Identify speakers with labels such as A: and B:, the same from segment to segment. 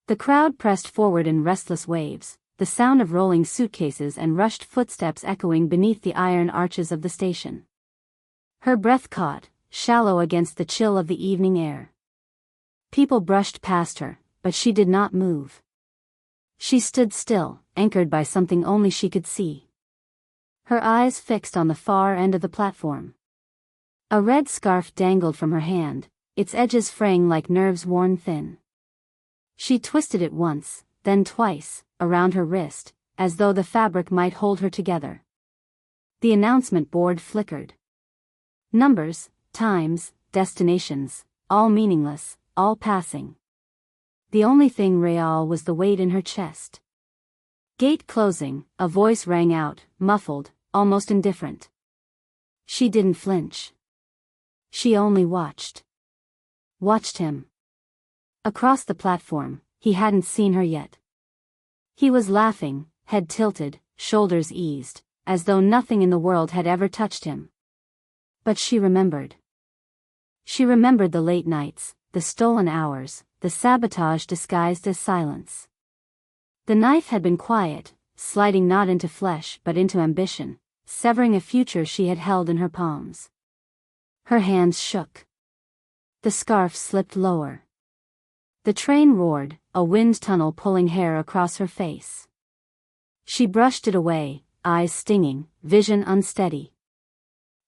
A: The crowd pressed forward in restless waves, the sound of rolling suitcases and rushed footsteps echoing beneath the iron arches of the station. Her breath caught, shallow against the chill of the evening air. People brushed past her, but she did not move. She stood still, anchored by something only she could see. Her eyes fixed on the far end of the platform. A red scarf dangled from her hand, its edges fraying like nerves worn thin. She twisted it once, then twice, around her wrist, as though the fabric might hold her together. The announcement board flickered. Numbers, times, destinations, all meaningless, all passing. The only thing real was the weight in her chest. Gate closing, a voice rang out, muffled, almost indifferent. She didn't flinch. She only watched. Watched him. Across the platform, he hadn't seen her yet. He was laughing, head tilted, shoulders eased, as though nothing in the world had ever touched him. But she remembered. She remembered the late nights, the stolen hours, the sabotage disguised as silence. The knife had been quiet, sliding not into flesh but into ambition, severing a future she had held in her palms. Her hands shook. The scarf slipped lower. The train roared, a wind tunnel pulling hair across her face. She brushed it away, eyes stinging, vision unsteady.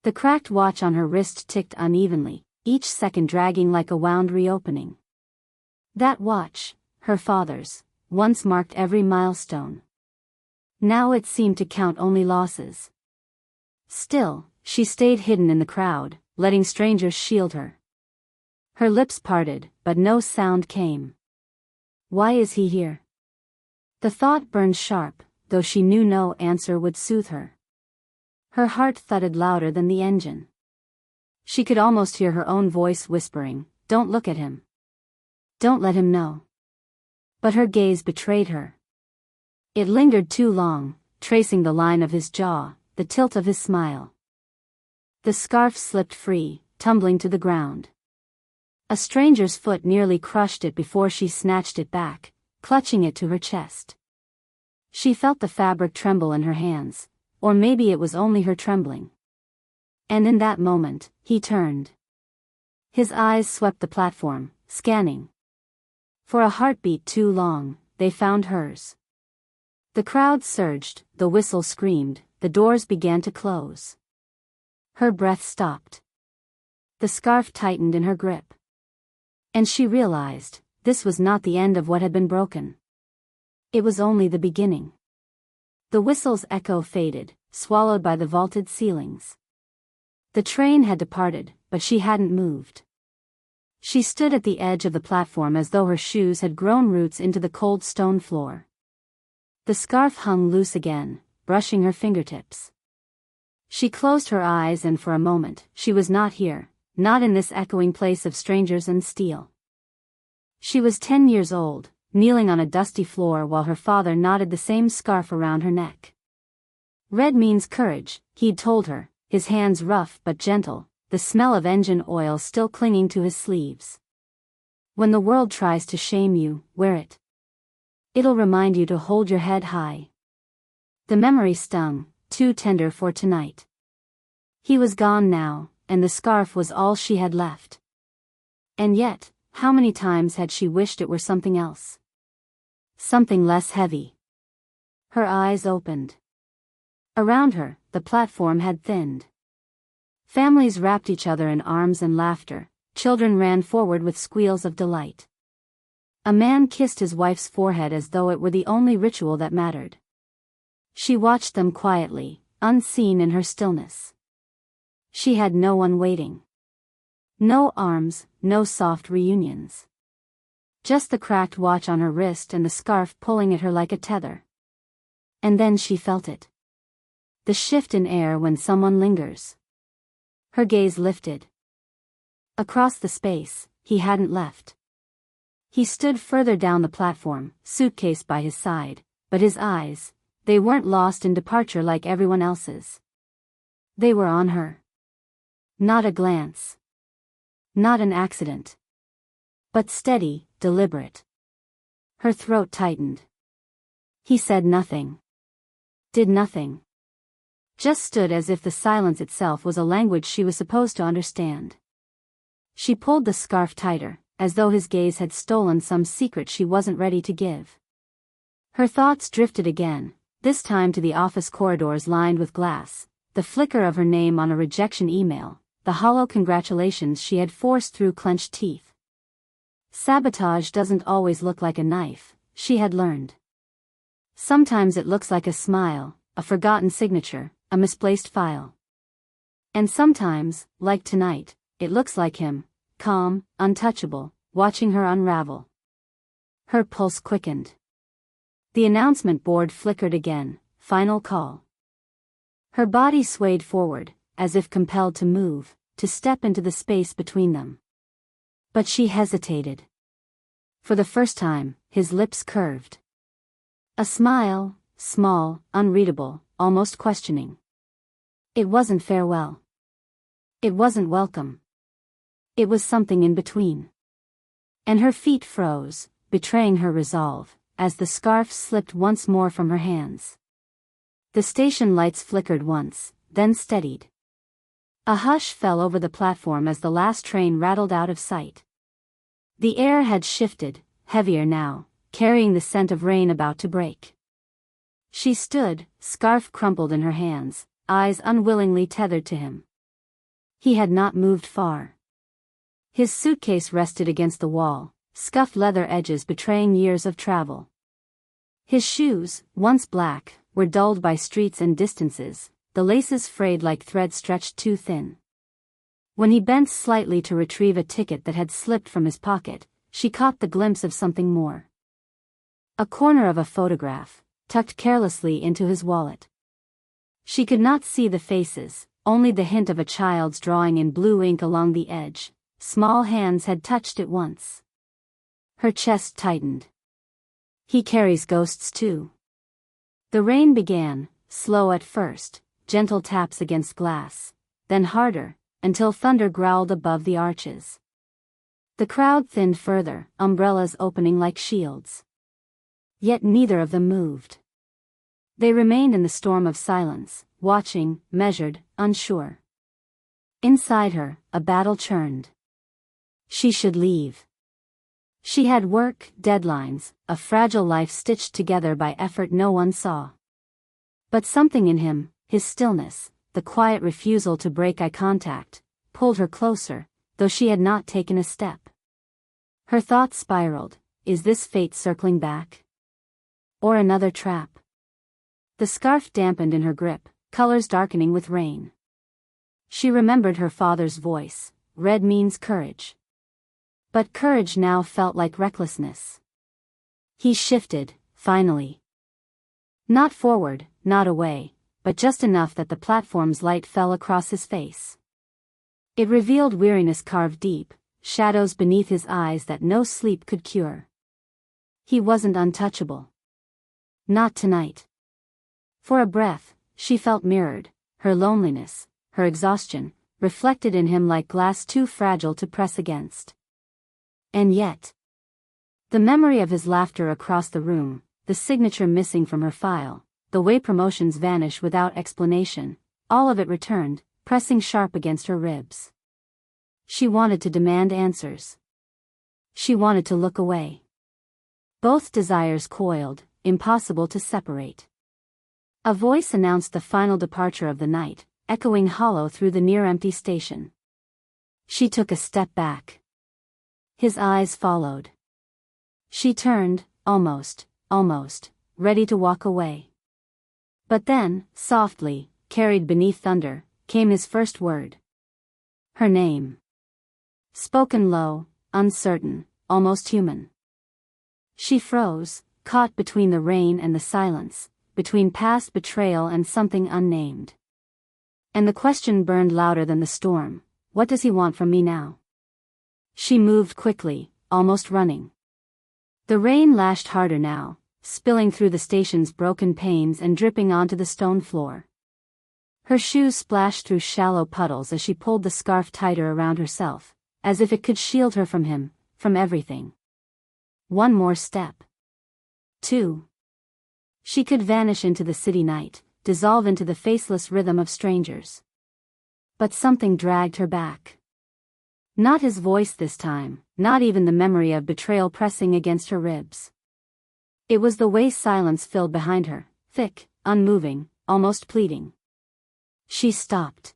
A: The cracked watch on her wrist ticked unevenly, each second dragging like a wound reopening. That watch, her father's, once marked every milestone. Now it seemed to count only losses. Still, she stayed hidden in the crowd, letting strangers shield her. Her lips parted, but no sound came. Why is he here? The thought burned sharp, though she knew no answer would soothe her. Her heart thudded louder than the engine. She could almost hear her own voice whispering, "Don't look at him. Don't let him know." But her gaze betrayed her. It lingered too long, tracing the line of his jaw, the tilt of his smile. The scarf slipped free, tumbling to the ground. A stranger's foot nearly crushed it before she snatched it back, clutching it to her chest. She felt the fabric tremble in her hands, or maybe it was only her trembling. And in that moment, he turned. His eyes swept the platform, scanning. For a heartbeat too long, they found hers. The crowd surged, the whistle screamed, the doors began to close. Her breath stopped. The scarf tightened in her grip. And she realized, this was not the end of what had been broken. It was only the beginning. The whistle's echo faded, swallowed by the vaulted ceilings. The train had departed, but she hadn't moved. She stood at the edge of the platform as though her shoes had grown roots into the cold stone floor. The scarf hung loose again, brushing her fingertips. She closed her eyes and for a moment, she was not here, not in this echoing place of strangers and steel. She was 10 years old, kneeling on a dusty floor while her father knotted the same scarf around her neck. Red means courage, he'd told her, his hands rough but gentle, the smell of engine oil still clinging to his sleeves. When the world tries to shame you, wear it. It'll remind you to hold your head high. The memory stung, too tender for tonight. He was gone now, and the scarf was all she had left. And yet, how many times had she wished it were something else? Something less heavy. Her eyes opened. Around her, the platform had thinned. Families wrapped each other in arms and laughter, children ran forward with squeals of delight. A man kissed his wife's forehead as though it were the only ritual that mattered. She watched them quietly, unseen in her stillness. She had no one waiting. No arms, no soft reunions. Just the cracked watch on her wrist and the scarf pulling at her like a tether. And then she felt it. The shift in air when someone lingers. Her gaze lifted. Across the space, he hadn't left. He stood further down the platform, suitcase by his side, but his eyes, they weren't lost in departure like everyone else's. They were on her. Not a glance. Not an accident. But steady, deliberate. Her throat tightened. He said nothing. Did nothing. Just stood as if the silence itself was a language she was supposed to understand. She pulled the scarf tighter, as though his gaze had stolen some secret she wasn't ready to give. Her thoughts drifted again, this time to the office corridors lined with glass, the flicker of her name on a rejection email, the hollow congratulations she had forced through clenched teeth. Sabotage doesn't always look like a knife, she had learned. Sometimes it looks like a smile, a forgotten signature, a misplaced file. And sometimes, like tonight, it looks like him, calm, untouchable, watching her unravel. Her pulse quickened. The announcement board flickered again, final call. Her body swayed forward, as if compelled to move, to step into the space between them. But she hesitated. For the first time, his lips curved. A smile, small, unreadable, almost questioning. It wasn't farewell. It wasn't welcome. It was something in between. And her feet froze, betraying her resolve, as the scarf slipped once more from her hands. The station lights flickered once, then steadied. A hush fell over the platform as the last train rattled out of sight. The air had shifted, heavier now, carrying the scent of rain about to break. She stood, scarf crumpled in her hands, eyes unwillingly tethered to him. He had not moved far. His suitcase rested against the wall, scuffed leather edges betraying years of travel. His shoes, once black, were dulled by streets and distances, the laces frayed like thread stretched too thin. When he bent slightly to retrieve a ticket that had slipped from his pocket, she caught the glimpse of something more. A corner of a photograph, tucked carelessly into his wallet. She could not see the faces, only the hint of a child's drawing in blue ink along the edge. Small hands had touched it once. Her chest tightened. He carries ghosts too. The rain began, slow at first, gentle taps against glass, then harder, until thunder growled above the arches. The crowd thinned further, umbrellas opening like shields. Yet neither of them moved. They remained in the storm of silence, watching, measured, unsure. Inside her, a battle churned. She should leave. She had work, deadlines, a fragile life stitched together by effort no one saw. But something in him, his stillness, the quiet refusal to break eye contact, pulled her closer, though she had not taken a step. Her thoughts spiraled, is this fate circling back? Or another trap? The scarf dampened in her grip, colors darkening with rain. She remembered her father's voice, red means courage. But courage now felt like recklessness. He shifted, finally. Not forward, not away, but just enough that the platform's light fell across his face. It revealed weariness carved deep, shadows beneath his eyes that no sleep could cure. He wasn't untouchable. Not tonight. For a breath, she felt mirrored, her loneliness, her exhaustion, reflected in him like glass too fragile to press against. And yet, the memory of his laughter across the room, the signature missing from her file, the way promotions vanish without explanation, all of it returned, pressing sharp against her ribs. She wanted to demand answers. She wanted to look away. Both desires coiled, impossible to separate. A voice announced the final departure of the night, echoing hollow through the near-empty station. She took a step back. His eyes followed. She turned, almost, ready to walk away. But then, softly, carried beneath thunder, came his first word. Her name. Spoken low, uncertain, almost human. She froze, caught between the rain and the silence, between past betrayal and something unnamed. And the question burned louder than the storm, what does he want from me now? She moved quickly, almost running. The rain lashed harder now, spilling through the station's broken panes and dripping onto the stone floor. Her shoes splashed through shallow puddles as she pulled the scarf tighter around herself, as if it could shield her from him, from everything. One more step. 2. She could vanish into the city night, dissolve into the faceless rhythm of strangers. But something dragged her back. Not his voice this time, not even the memory of betrayal pressing against her ribs. It was the way silence filled behind her, thick, unmoving, almost pleading. She stopped.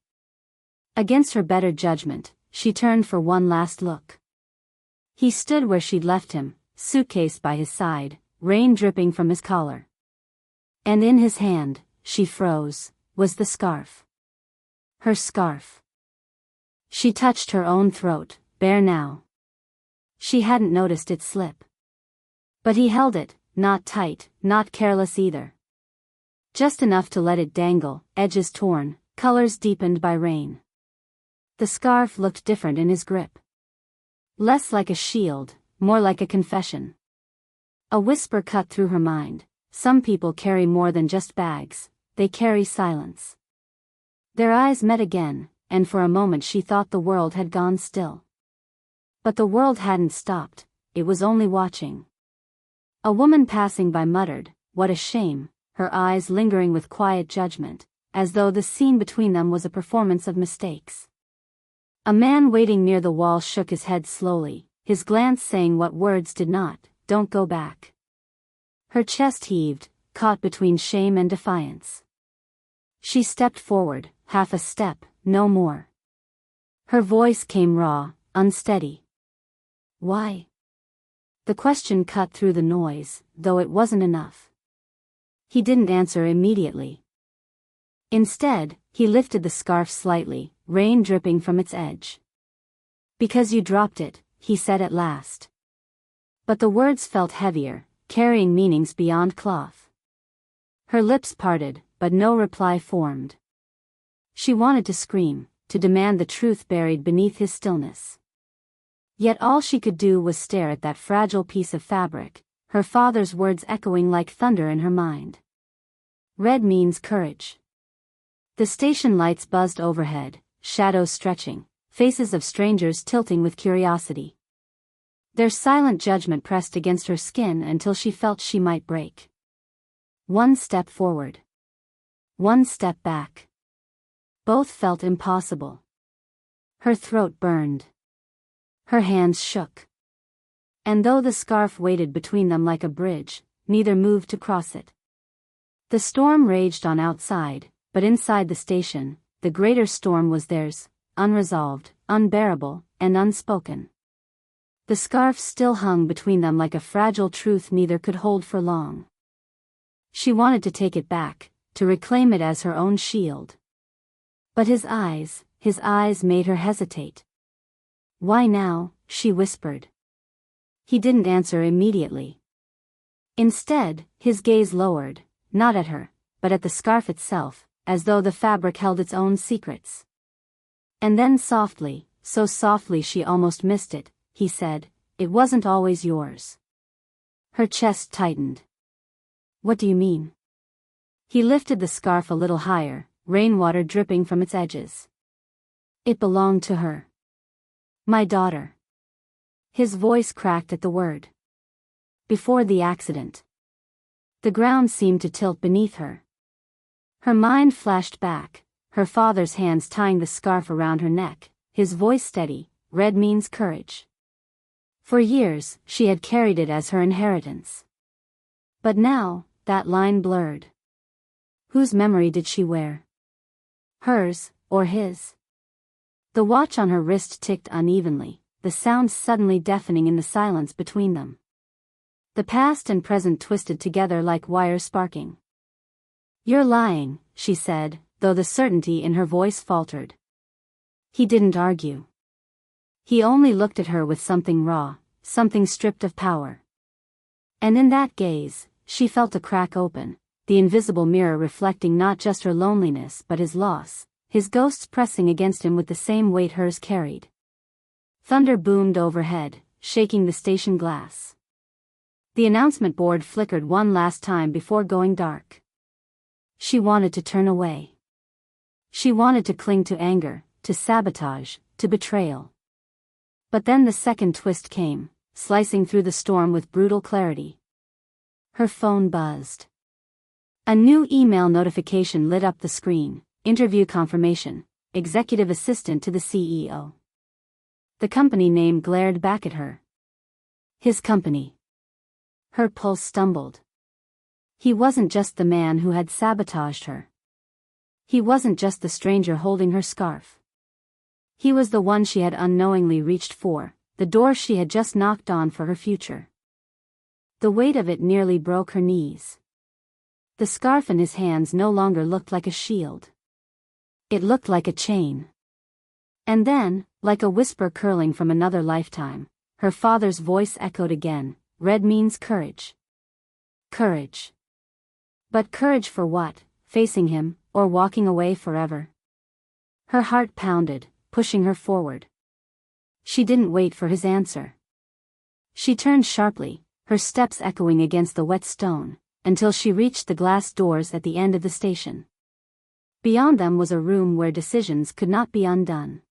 A: Against her better judgment, she turned for one last look. He stood where she'd left him, suitcase by his side, rain dripping from his collar. And in his hand, she froze, was the scarf. Her scarf. She touched her own throat, bare now. She hadn't noticed it slip. But he held it, not tight, not careless either. Just enough to let it dangle, edges torn, colors deepened by rain. The scarf looked different in his grip. Less like a shield, more like a confession. A whisper cut through her mind. Some people carry more than just bags, they carry silence. Their eyes met again, and for a moment she thought the world had gone still. But the world hadn't stopped, it was only watching. A woman passing by muttered, "What a shame," her eyes lingering with quiet judgment, as though the scene between them was a performance of mistakes. A man waiting near the wall shook his head slowly, his glance saying what words did not, "Don't go back." Her chest heaved, caught between shame and defiance. She stepped forward, half a step, no more. Her voice came raw, unsteady. "Why?" The question cut through the noise, though it wasn't enough. He didn't answer immediately. Instead, he lifted the scarf slightly, rain dripping from its edge. "Because you dropped it," he said at last. But the words felt heavier, carrying meanings beyond cloth. Her lips parted, but no reply formed. She wanted to scream, to demand the truth buried beneath his stillness. Yet all she could do was stare at that fragile piece of fabric, her father's words echoing like thunder in her mind. Red means courage. The station lights buzzed overhead, shadows stretching, faces of strangers tilting with curiosity. Their silent judgment pressed against her skin until she felt she might break. One step forward. One step back. Both felt impossible. Her throat burned. Her hands shook. And though the scarf waited between them like a bridge, neither moved to cross it. The storm raged on outside, but inside the station, the greater storm was theirs, unresolved, unbearable, and unspoken. The scarf still hung between them like a fragile truth neither could hold for long. She wanted to take it back, to reclaim it as her own shield. But his eyes made her hesitate. "Why now?" she whispered. He didn't answer immediately. Instead, his gaze lowered, not at her, but at the scarf itself, as though the fabric held its own secrets. And then softly, so softly she almost missed it, he said, "It wasn't always yours." Her chest tightened. "What do you mean?" He lifted the scarf a little higher, rainwater dripping from its edges. "It belonged to her. My daughter." His voice cracked at the word. "Before the accident." The ground seemed to tilt beneath her. Her mind flashed back, her father's hands tying the scarf around her neck, his voice steady, "Red means courage." For years, she had carried it as her inheritance. But now, that line blurred. Whose memory did she wear? Hers, or his? The watch on her wrist ticked unevenly, the sound suddenly deafening in the silence between them. The past and present twisted together like wire sparking. "You're lying," she said, though the certainty in her voice faltered. He didn't argue. He only looked at her with something raw, something stripped of power. And in that gaze, she felt a crack open, the invisible mirror reflecting not just her loneliness but his loss, his ghosts pressing against him with the same weight hers carried. Thunder boomed overhead, shaking the station glass. The announcement board flickered one last time before going dark. She wanted to turn away. She wanted to cling to anger, to sabotage, to betrayal. But then the second twist came, slicing through the storm with brutal clarity. Her phone buzzed. A new email notification lit up the screen. Interview confirmation. Executive assistant to the CEO. The company name glared back at her. His company. Her pulse stumbled. He wasn't just the man who had sabotaged her. He wasn't just the stranger holding her scarf. He was the one she had unknowingly reached for, the door she had just knocked on for her future. The weight of it nearly broke her knees. The scarf in his hands no longer looked like a shield. It looked like a chain. And then, like a whisper curling from another lifetime, her father's voice echoed again. Red means courage. Courage. But courage for what? Facing him, or walking away forever? Her heart pounded, pushing her forward. She didn't wait for his answer. She turned sharply, her steps echoing against the wet stone, until she reached the glass doors at the end of the station. Beyond them was a room where decisions could not be undone.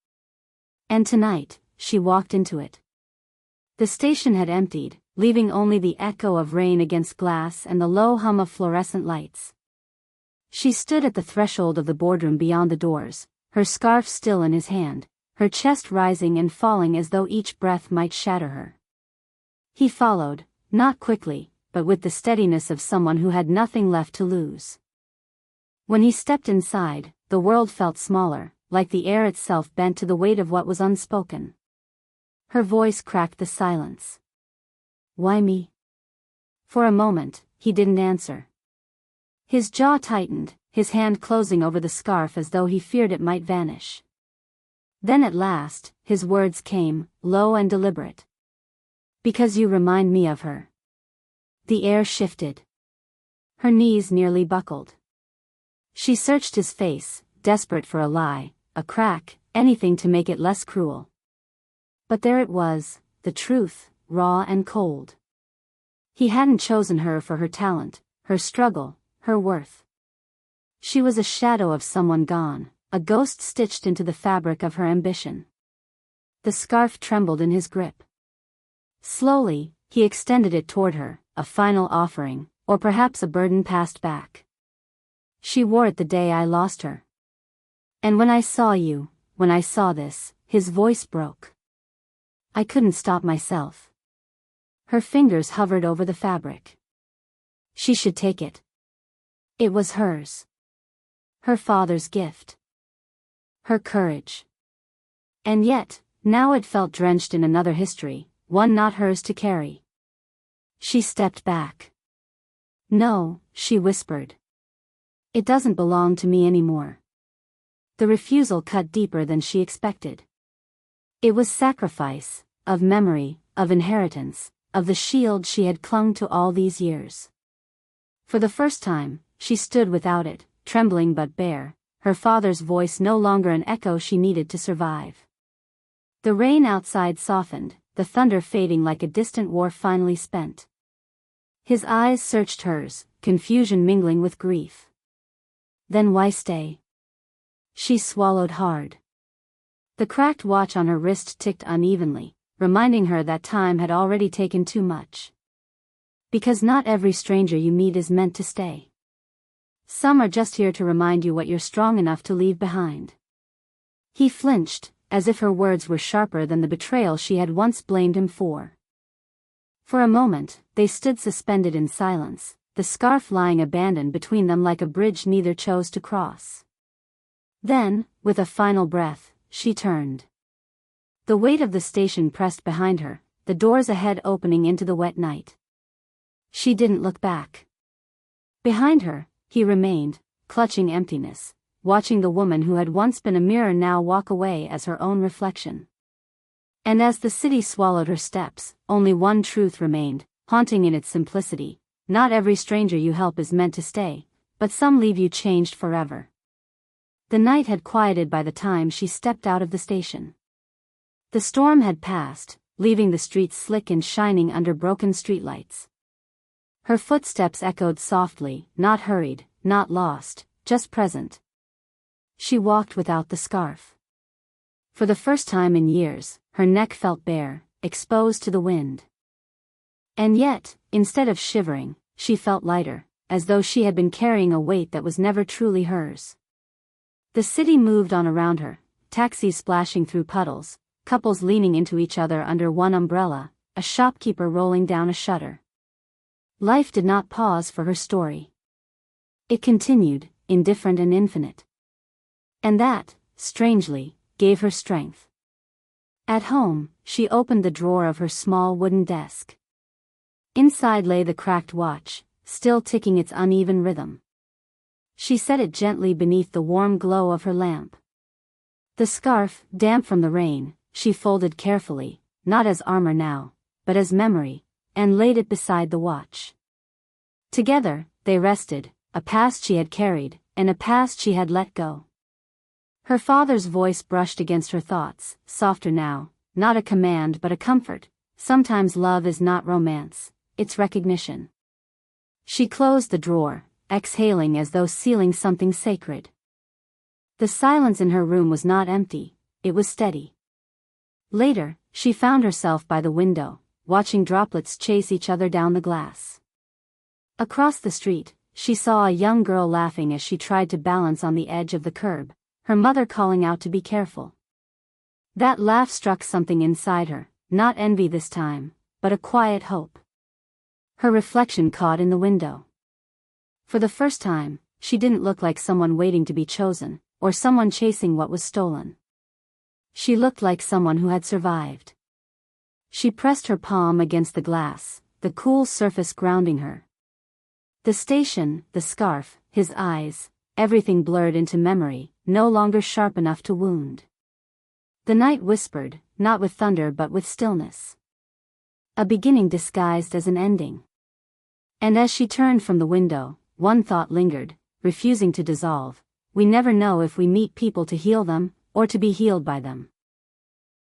A: And tonight, she walked into it. The station had emptied, leaving only the echo of rain against glass and the low hum of fluorescent lights. She stood at the threshold of the boardroom beyond the doors, her scarf still in his hand, her chest rising and falling as though each breath might shatter her. He followed, not quickly, but with the steadiness of someone who had nothing left to lose. When he stepped inside, the world felt smaller, like the air itself bent to the weight of what was unspoken. Her voice cracked the silence. Why me? For a moment, he didn't answer. His jaw tightened, his hand closing over the scarf as though he feared it might vanish. Then at last, his words came, low and deliberate. Because you remind me of her. The air shifted. Her knees nearly buckled. She searched his face, desperate for a lie, a crack, anything to make it less cruel. But there it was, the truth, raw and cold. He hadn't chosen her for her talent, her struggle, her worth. She was a shadow of someone gone, a ghost stitched into the fabric of her ambition. The scarf trembled in his grip. Slowly, he extended it toward her, a final offering, or perhaps a burden passed back. She wore it the day I lost her. And when I saw this, his voice broke. I couldn't stop myself. Her fingers hovered over the fabric. She should take it. It was hers. Her father's gift. Her courage. And yet, now it felt drenched in another history, one not hers to carry. She stepped back. No, she whispered. It doesn't belong to me anymore. The refusal cut deeper than she expected. It was sacrifice, of memory, of inheritance, of the shield she had clung to all these years. For the first time, she stood without it, trembling but bare, her father's voice no longer an echo she needed to survive. The rain outside softened, the thunder fading like a distant war finally spent. His eyes searched hers, confusion mingling with grief. Then why stay? She swallowed hard. The cracked watch on her wrist ticked unevenly, reminding her that time had already taken too much. Because not every stranger you meet is meant to stay. Some are just here to remind you what you're strong enough to leave behind. He flinched, as if her words were sharper than the betrayal she had once blamed him for. For a moment, they stood suspended in silence, the scarf lying abandoned between them like a bridge neither chose to cross. Then, with a final breath, she turned. The weight of the station pressed behind her, the doors ahead opening into the wet night. She didn't look back. Behind her, he remained, clutching emptiness, watching the woman who had once been a mirror now walk away as her own reflection. And as the city swallowed her steps, only one truth remained, haunting in its simplicity. Not every stranger you help is meant to stay, but some leave you changed forever. The night had quieted by the time she stepped out of the station. The storm had passed, leaving the streets slick and shining under broken streetlights. Her footsteps echoed softly, not hurried, not lost, just present. She walked without the scarf. For the first time in years, her neck felt bare, exposed to the wind. And yet, instead of shivering, she felt lighter, as though she had been carrying a weight that was never truly hers. The city moved on around her, taxis splashing through puddles, couples leaning into each other under one umbrella, a shopkeeper rolling down a shutter. Life did not pause for her story. It continued, indifferent and infinite. And that, strangely, gave her strength. At home, she opened the drawer of her small wooden desk. Inside lay the cracked watch, still ticking its uneven rhythm. She set it gently beneath the warm glow of her lamp. The scarf, damp from the rain, she folded carefully, not as armor now, but as memory, and laid it beside the watch. Together, they rested, a past she had carried, and a past she had let go. Her father's voice brushed against her thoughts, softer now, not a command but a comfort. Sometimes love is not romance, it's recognition. She closed the drawer, exhaling as though sealing something sacred. The silence in her room was not empty, it was steady. Later, she found herself by the window, watching droplets chase each other down the glass. Across the street, she saw a young girl laughing as she tried to balance on the edge of the curb, her mother calling out to be careful. That laugh struck something inside her, not envy this time, but a quiet hope. Her reflection caught in the window. For the first time, she didn't look like someone waiting to be chosen, or someone chasing what was stolen. She looked like someone who had survived. She pressed her palm against the glass, the cool surface grounding her. The station, the scarf, his eyes, everything blurred into memory, no longer sharp enough to wound. The night whispered, not with thunder but with stillness. A beginning disguised as an ending. And as she turned from the window, one thought lingered, refusing to dissolve. We never know if we meet people to heal them, or to be healed by them.